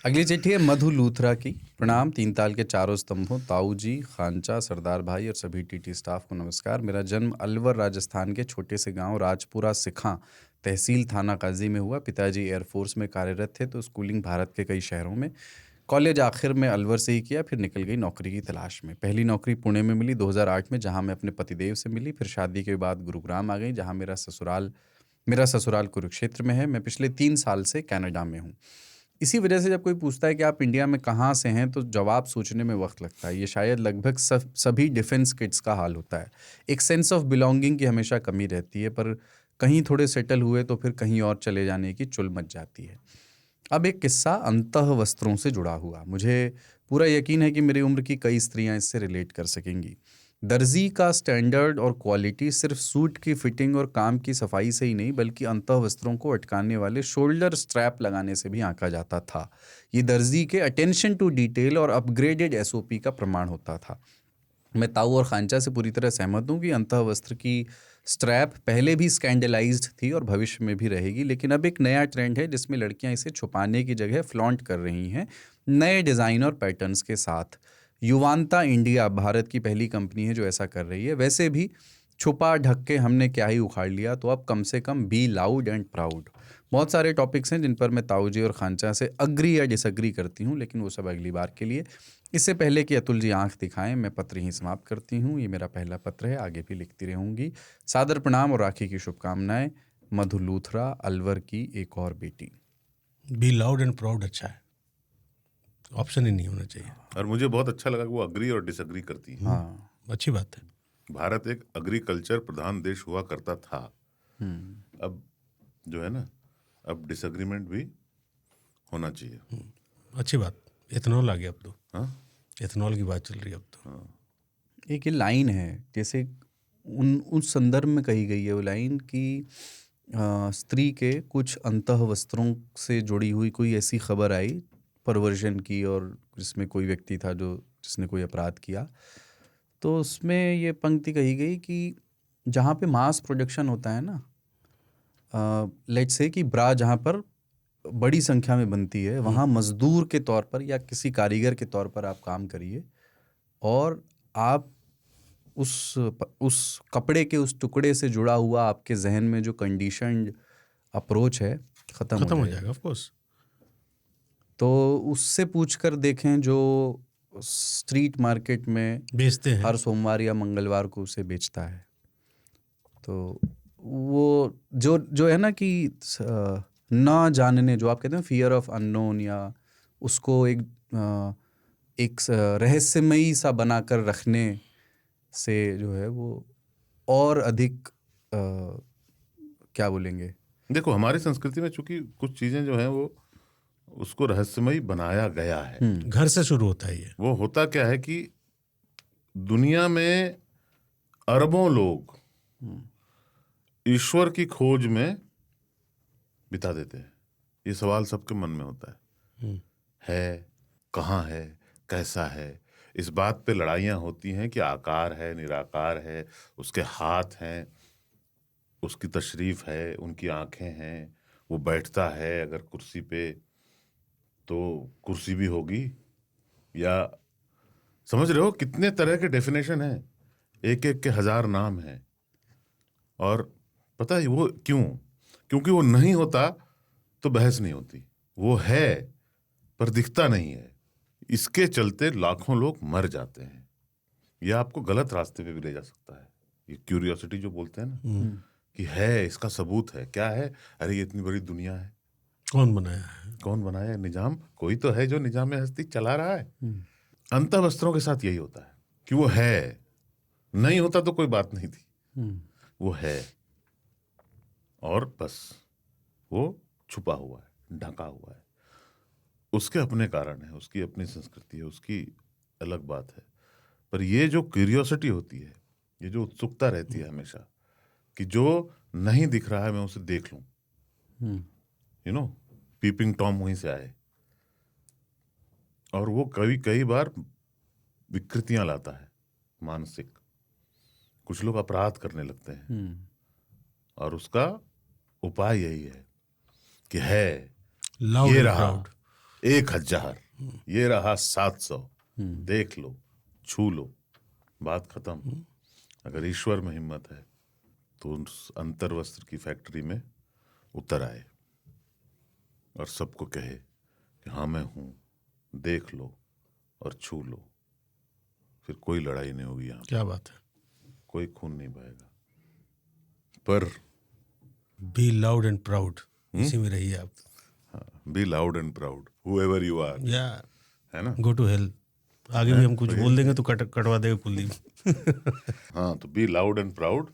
अगली चिट्ठी है मधु लूथरा की। प्रणाम तीन ताल के चारों स्तंभों, ताऊ जी, खांचा, सरदार भाई और सभी टीटी स्टाफ को नमस्कार। मेरा जन्म अलवर राजस्थान के छोटे से गांव राजपुरा सिखां तहसील थाना काजी में हुआ। पिताजी एयरफोर्स में कार्यरत थे तो स्कूलिंग भारत के कई शहरों में, कॉलेज आखिर में अलवर से ही किया। फिर निकल गई नौकरी की तलाश में। पहली नौकरी पुणे में मिली 2008 में, जहाँ मैं अपने पतिदेव से मिली। फिर शादी के बाद गुरुग्राम आ गई, जहाँ मेरा ससुराल कुरुक्षेत्र में है। मैं पिछले 3 साल से कनाडा में हूँ। इसी वजह से जब कोई पूछता है कि आप इंडिया में कहाँ से हैं, तो जवाब सोचने में वक्त लगता है। ये शायद लगभग सभी डिफेंस किड्स का हाल होता है। एक सेंस ऑफ बिलोंगिंग की हमेशा कमी रहती है, पर कहीं थोड़े सेटल हुए तो फिर कहीं और चले जाने की चुल मच जाती है। अब एक किस्सा अंतः वस्त्रों से जुड़ा हुआ। मुझे पूरा यकीन है कि मेरी उम्र की कई स्त्रियां इससे रिलेट कर सकेंगी। दर्जी का स्टैंडर्ड और क्वालिटी सिर्फ सूट की फिटिंग और काम की सफाई से ही नहीं, बल्कि अंतः वस्त्रों को अटकाने वाले शोल्डर स्ट्रैप लगाने से भी आंका जाता था। ये दर्जी के अटेंशन टू डिटेल और अपग्रेडेड एसओपी का प्रमाण होता था। मैं ताऊ और खांचा से पूरी तरह सहमत हूँ कि अंतः वस्त्र की स्ट्रैप पहले भी स्कैंडलाइज्ड थी और भविष्य में भी रहेगी, लेकिन अब एक नया ट्रेंड है जिसमें लड़कियां इसे छुपाने की जगह फ्लॉन्ट कर रही हैं नए डिज़ाइन और पैटर्न्स के साथ। युवांता इंडिया भारत की पहली कंपनी है जो ऐसा कर रही है। वैसे भी छुपा ढक के हमने क्या ही उखाड़ लिया, तो अब कम से कम बी लाउड एंड प्राउड। बहुत सारे टॉपिक्स हैं जिन पर मैं ताऊ जी और खांचा से अग्री या डिसअग्री करती हूँ, लेकिन वो सब अगली बार के लिए। इससे पहले कि अतुल जी आंख दिखाएं, मैं पत्र ही समाप्त करती हूँ। ये मेरा पहला पत्र है, आगे भी लिखती रहूंगी। सादर प्रणाम और राखी की शुभकामनाएं। मधु लूथरा, अलवर की एक और बेटी। बी लाउड एंड प्राउड अच्छा है, ऑप्शन ही नहीं होना चाहिए। और मुझे बहुत अच्छा लगा कि वो अग्री और डिसअग्री करती है। हाँ, अच्छी बात है। भारत एक एग्रीकल्चर प्रधान देश हुआ करता था। अब जो है ना, अब डिसएग्रीमेंट भी होना चाहिए। अच्छी बात। इथेनॉल आ गया अब तो। हाँ, इथेनॉल की बात चल रही है अब तो। एक ये लाइन है, जैसे उस संदर्भ में कही गई है वो लाइन कि स्त्री के कुछ अंतः वस्त्रों से जुड़ी हुई कोई ऐसी खबर आई परवर्जन की, और जिसमें कोई व्यक्ति था जिसने कोई अपराध किया, तो उसमें ये पंक्ति कही गई कि जहाँ पे मास प्रोडक्शन होता है ना, लेट्स से कि ब्रा जहाँ पर बड़ी संख्या में बनती है, वहाँ मजदूर के तौर पर या किसी कारीगर के तौर पर आप काम करिए, और आप उस कपड़े के उस टुकड़े से जुड़ा हुआ आपके जहन में जो कंडीशनड अप्रोच है खत्म हो जाएगा ऑफ कोर्स। तो उससे पूछकर देखें जो स्ट्रीट मार्केट में बेचते हैं हर सोमवार या मंगलवार को उसे बेचता है, तो वो जो है ना कि ना जानने, जो आप कहते हैं फियर ऑफ अननोन, या उसको एक रहस्यमयी सा बनाकर रखने से जो है वो और अधिक क्या बोलेंगे। देखो हमारी संस्कृति में चूंकि कुछ चीजें जो हैं वो उसको रहस्यमयी बनाया गया है। घर से शुरू होता है ये। वो होता क्या है कि दुनिया में अरबों लोग ईश्वर की खोज में बिता देते हैं। ये सवाल सबके मन में होता है कहाँ है, कैसा है। इस बात पे लड़ाइयाँ होती हैं कि आकार है, निराकार है, उसके हाथ हैं, उसकी तशरीफ है, उनकी आंखें हैं, वो बैठता है अगर कुर्सी पे तो कुर्सी भी होगी, या समझ रहे हो कितने तरह के डेफिनेशन हैं, एक एक के 1000 नाम हैं। और पता है वो क्यों? क्योंकि वो नहीं होता तो बहस नहीं होती, वो है पर दिखता नहीं है। इसके चलते लाखों लोग मर जाते हैं। यह आपको गलत रास्ते पे भी ले जा सकता है। ये क्यूरियोसिटी जो बोलते हैं ना कि है, इसका सबूत है, क्या है? अरे ये इतनी बड़ी दुनिया है, कौन बनाया है? कौन बनाया है? निजाम कोई तो है जो निजाम हस्ती चला रहा है। अंतः वस्त्रों के साथ यही होता है कि वो है, नहीं होता तो कोई बात नहीं थी, वो है और बस वो छुपा हुआ है, ढका हुआ है। उसके अपने कारण है, उसकी अपनी संस्कृति है, उसकी अलग बात है। पर ये जो क्यूरियोसिटी होती है, ये जो उत्सुकता रहती है हमेशा कि जो नहीं दिख रहा है मैं उसे देख लूं, यू नो, पीपिंग टॉम वहीं से आए। और वो कई बार विकृतियां लाता है मानसिक। कुछ लोग अपराध करने लगते हैं और उसका उपाय यही है कि है, Loud ये and रहा, proud. 1000, ये रहा 700, देख लो, छू लो, बात खत्म। अगर ईश्वर में हिम्मत है तो उस अंतर वस्त्र की फैक्ट्री में उतर आए और सबको कहे कि हाँ मैं हूं, देख लो और छू लो। फिर कोई लड़ाई नहीं होगी यहाँ, क्या बात है। कोई खून नहीं बहेगा। पर बी लाउड एंड प्राउड, इसी में रहिए आप। Be loud and proud whoever you are, या है ना। Go to hell. आगे भी हम कुछ बोल देंगे तो कटवा देगा कुलदीप। हाँ, तो बी लाउड एंड प्राउड।